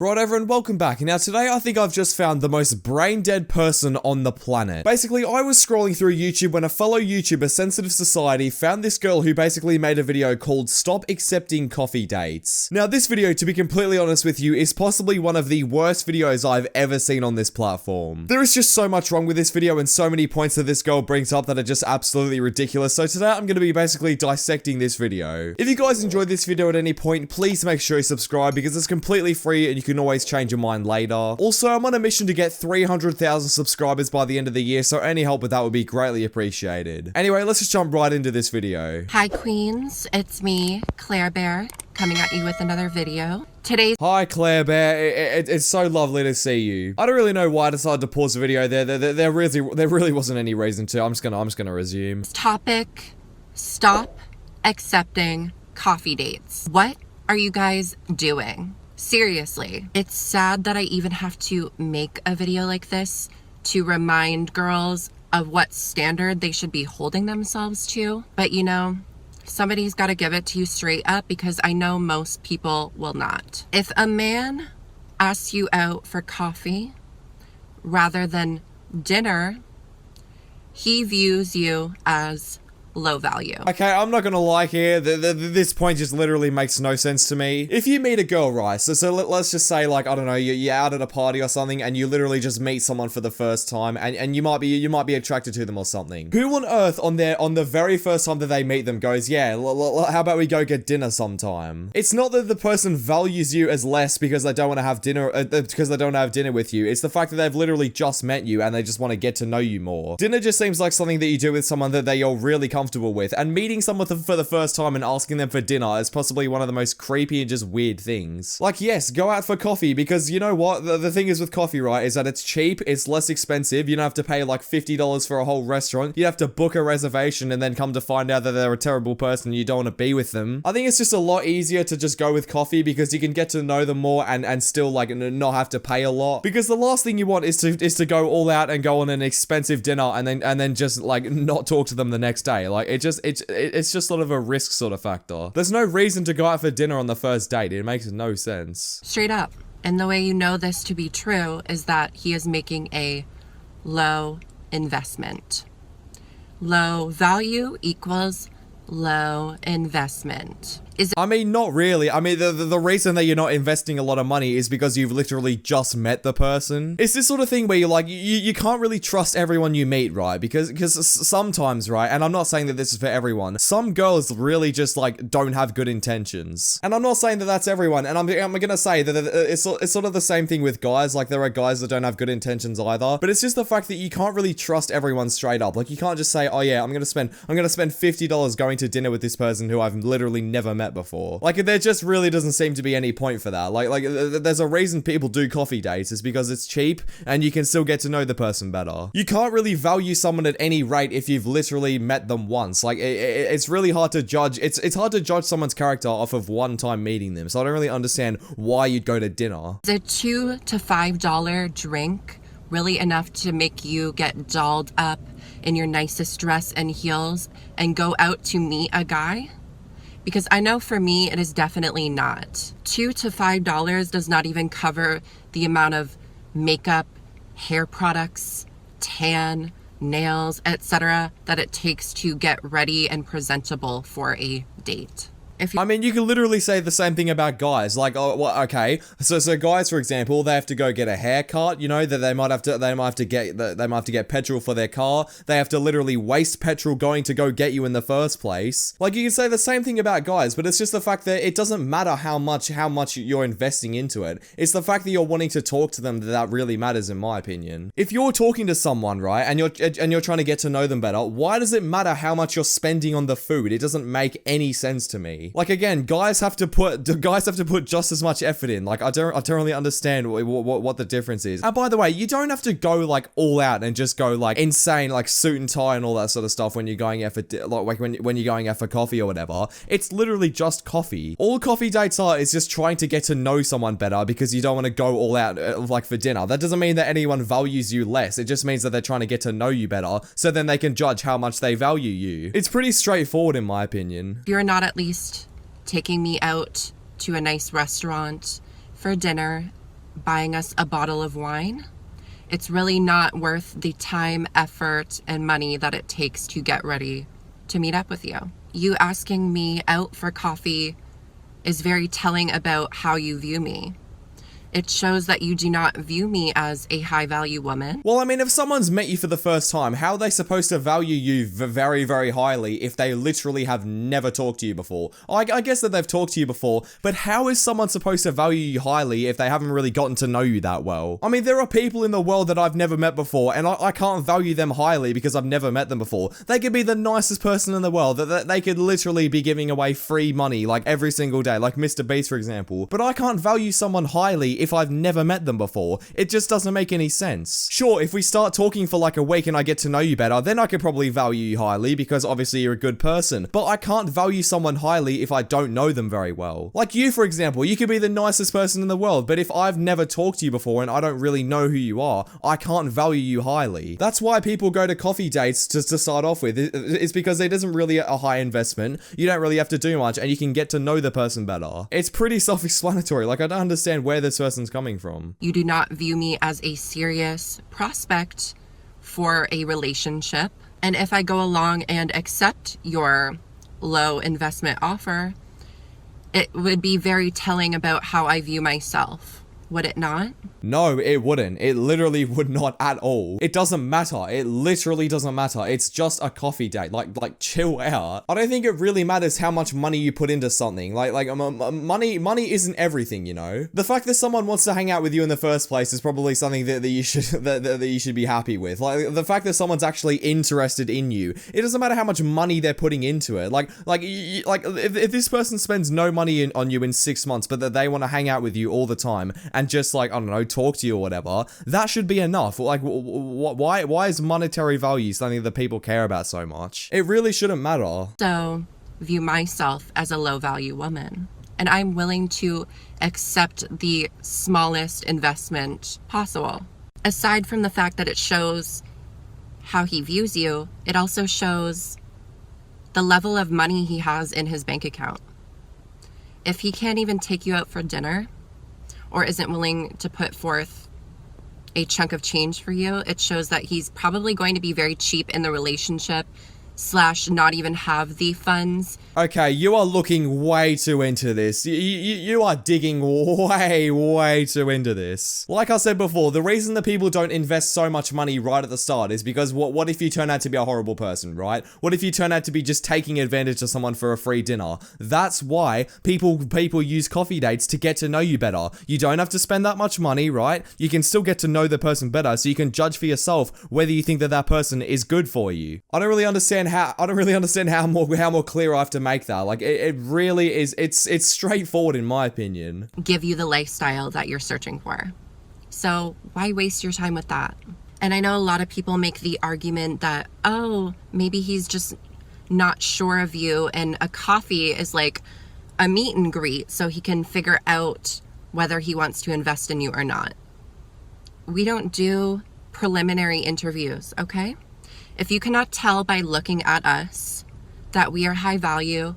Right, everyone, welcome back. Now, today I think I've just found the most brain-dead person on the planet. Basically, I was scrolling through YouTube when a fellow YouTuber, Sensitive Society, found this girl who basically made a video called Stop Accepting Coffee Dates. Now, this video, to be completely honest with you, is possibly one of the worst videos I've ever seen on this platform. There is just so much wrong with this video and so many points that this girl brings up that are just absolutely ridiculous. So today I'm going to be basically dissecting this video. If you guys enjoyed this video at any point, please make sure you subscribe because it's completely free and you can always change your mind later. Also, I'm on a mission to get 300,000 subscribers by the end of the year, so any help with that would be greatly appreciated. Anyway, let's just jump right into this video. Hi queens, it's me, Claire Bear, coming at you with another video. Hi Claire Bear, it's so lovely to see you. I don't really know why I decided to pause the video there really wasn't any reason to. I'm just gonna resume. Topic, stop accepting coffee dates. What are you guys doing? Seriously, it's sad that I even have to make a video like this to remind girls of what standard they should be holding themselves to. But you know, somebody's got to give it to you straight up because I know most people will not. If a man asks you out for coffee rather than dinner, he views you as low value. Okay, I'm not gonna lie here, this point just literally makes no sense to me. If you meet a girl, right, so let's just say, like, I don't know, you're out at a party or something, and you literally just meet someone for the first time, and you might be attracted to them or something. Who on earth on the very first time that they meet them goes, yeah, how about we go get dinner sometime? It's not that the person values you as less because they don't want to have dinner, with you. It's the fact that they've literally just met you and they just want to get to know you more. Dinner just seems like something that you do with someone that you're really comfortable with, and meeting someone for the first time and asking them for dinner is possibly one of the most creepy and just weird things. Like, yes, go out for coffee, because you know what, the thing is with coffee, right, is that it's cheap, it's less expensive, you don't have to pay like $50 for a whole restaurant, you have to book a reservation and then come to find out that they're a terrible person and you don't want to be with them. I think it's just a lot easier to just go with coffee because you can get to know them more and still like not have to pay a lot, because the last thing you want is to go all out and go on an expensive dinner and then just like not talk to them the next day. Like, it's just sort of a risk sort of factor. There's no reason to go out for dinner on the first date. It makes no sense. Straight up. And the way you know this to be true is that he is making a low investment. Low value equals low investment. I mean, not really. I mean, the reason that you're not investing a lot of money is because you've literally just met the person. It's this sort of thing where you're like, you can't really trust everyone you meet, right? Because sometimes, right, and I'm not saying that this is for everyone, some girls really just like don't have good intentions. And I'm not saying that that's everyone, and I'm gonna say that it's sort of the same thing with guys. Like, there are guys that don't have good intentions either, but it's just the fact that you can't really trust everyone straight up. Like, you can't just say, oh yeah, I'm gonna spend $50 going to dinner with this person who I've literally never met before. Like, there just really doesn't seem to be any point for that. Like there's a reason people do coffee dates. It's because it's cheap and you can still get to know the person better. You can't really value someone at any rate if you've literally met them once. Like, it's really hard to judge. It's hard to judge someone's character off of one time meeting them. So I don't really understand why you'd go to dinner. Is a $2 to $5 drink really enough to make you get dolled up in your nicest dress and heels and go out to meet a guy? Because I know for me, it is definitely not. $2 to $5 does not even cover the amount of makeup, hair products, tan, nails, etc. that it takes to get ready and presentable for a date. I mean, you can literally say the same thing about guys. Like, oh, well, okay, so guys, for example, they have to go get a haircut. You know, that they might have to get petrol for their car. They have to literally waste petrol going to go get you in the first place. Like, you can say the same thing about guys, but it's just the fact that it doesn't matter how much you're investing into it. It's the fact that you're wanting to talk to them that really matters, in my opinion. If you're talking to someone, right, and you're trying to get to know them better, why does it matter how much you're spending on the food? It doesn't make any sense to me. Like, again, guys have to put just as much effort in. Like, I don't really understand what the difference is. And by the way, you don't have to go like all out and just go like insane, like suit and tie and all that sort of stuff when you're going out for when you're going out for coffee or whatever. It's literally just coffee. All coffee dates are is just trying to get to know someone better because you don't want to go all out like for dinner. That doesn't mean that anyone values you less. It just means that they're trying to get to know you better so then they can judge how much they value you. It's pretty straightforward in my opinion. You're not at least taking me out to a nice restaurant for dinner buying us a bottle of wine, it's really not worth the time, effort, and money that it takes to get ready to meet up with you. You asking me out for coffee is very telling about how you view me. It shows that you do not view me as a high value woman. Well, I mean, if someone's met you for the first time, how are they supposed to value you very, very highly if they literally have never talked to you before? I guess that they've talked to you before, but how is someone supposed to value you highly if they haven't really gotten to know you that well? I mean, there are people in the world that I've never met before, and I can't value them highly because I've never met them before. They could be the nicest person in the world, that they could literally be giving away free money like every single day, like Mr. Beast, for example. But I can't value someone highly if I've never met them before. It just doesn't make any sense. Sure, if we start talking for like a week and I get to know you better, then I could probably value you highly because obviously you're a good person. But I can't value someone highly if I don't know them very well. Like you, for example, you could be the nicest person in the world, but if I've never talked to you before and I don't really know who you are, I can't value you highly. That's why people go to coffee dates to start off with. It's because it isn't really a high investment. You don't really have to do much and you can get to know the person better. It's pretty self-explanatory. Like, I don't understand where this person's coming from. You do not view me as a serious prospect for a relationship. And if I go along and accept your low investment offer, it would be very telling about how I view myself. Would it not? No, it wouldn't. It literally would not at all. It doesn't matter. It literally doesn't matter. It's just a coffee date. Like chill out. I don't think it really matters how much money you put into something. Money isn't everything, you know? The fact that someone wants to hang out with you in the first place is probably something that you should that you should be happy with. Like the fact that someone's actually interested in you. It doesn't matter how much money they're putting into it. If this person spends no money on you in 6 months, but that they want to hang out with you all the time and just like, I don't know, talk to you or whatever, that should be enough. Like, why is monetary value something that people care about so much? It really shouldn't matter. So, view myself as a low value woman. And I'm willing to accept the smallest investment possible. Aside from the fact that it shows how he views you, it also shows the level of money he has in his bank account. If he can't even take you out for dinner, or isn't willing to put forth a chunk of change for you, it shows that he's probably going to be very cheap in the relationship / not even have the funds. Okay, you are looking way too into this. You are digging way too into this. Like I said before, the reason that people don't invest so much money right at the start is because what if you turn out to be a horrible person, right? What if you turn out to be just taking advantage of someone for a free dinner? That's why people use coffee dates to get to know you better. You don't have to spend that much money, right? You can still get to know the person better, so you can judge for yourself whether you think that person is good for you. I don't really understand how more clear I have to make that. Like, it really is, it's straightforward in my opinion. Give you the lifestyle that you're searching for. So why waste your time with that? And I know a lot of people make the argument that, oh, maybe he's just not sure of you and a coffee is like a meet and greet so he can figure out whether he wants to invest in you or not. We don't do preliminary interviews, okay? If you cannot tell by looking at us that we are high value,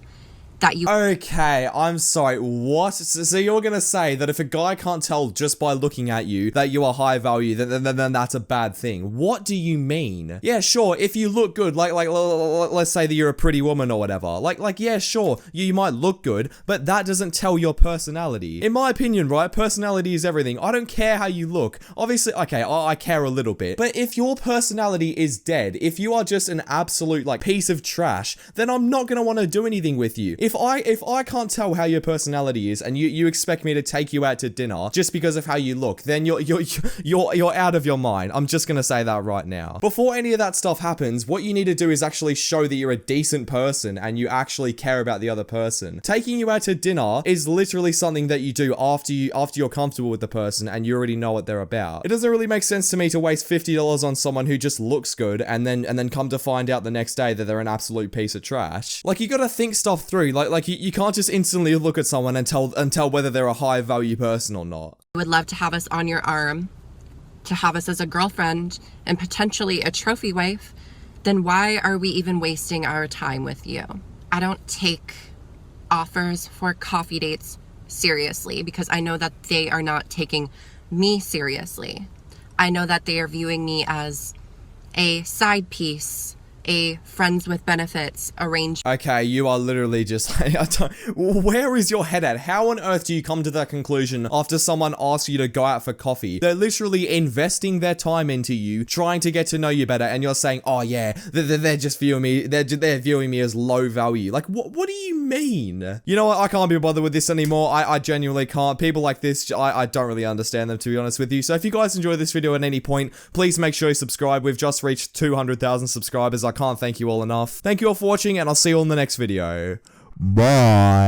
that you... Okay, I'm sorry, what? So you're gonna say that if a guy can't tell just by looking at you that you are high value, then that's a bad thing. What do you mean? Yeah, sure, if you look good, like let's say that you're a pretty woman or whatever. Yeah, sure, you might look good, but that doesn't tell your personality. In my opinion, right, personality is everything. I don't care how you look. Obviously, okay, I care a little bit. But if your personality is dead, if you are just an absolute, piece of trash, then I'm not gonna want to do anything with you. If I can't tell how your personality is and you expect me to take you out to dinner just because of how you look, then you're out of your mind. I'm just gonna say that right now. Before any of that stuff happens, what you need to do is actually show that you're a decent person and you actually care about the other person. Taking you out to dinner is literally something that you do after you're comfortable with the person and you already know what they're about. It doesn't really make sense to me to waste $50 on someone who just looks good and then come to find out the next day that they're an absolute piece of trash. You gotta think stuff through. You can't just instantly look at someone and tell whether they're a high value person or not. You would love to have us on your arm, to have us as a girlfriend and potentially a trophy wife, then why are we even wasting our time with you? I don't take offers for coffee dates seriously because I know that they are not taking me seriously. I know that they are viewing me as a side piece, a friends with benefits arrangement. Okay, you are literally just where is your head at? How on earth do you come to that conclusion after someone asks you to go out for coffee? They're literally investing their time into you, trying to get to know you better, and you're saying, oh yeah, they're just viewing me, they're viewing me as low value. Like, what do you mean? You know what, I can't be bothered with this anymore. I genuinely can't. People like this, I don't really understand them, to be honest with you. So if you guys enjoy this video at any point, please make sure you subscribe. We've just reached 200,000 subscribers. I can't thank you all enough. Thank you all for watching, and I'll see you all in the next video. Bye.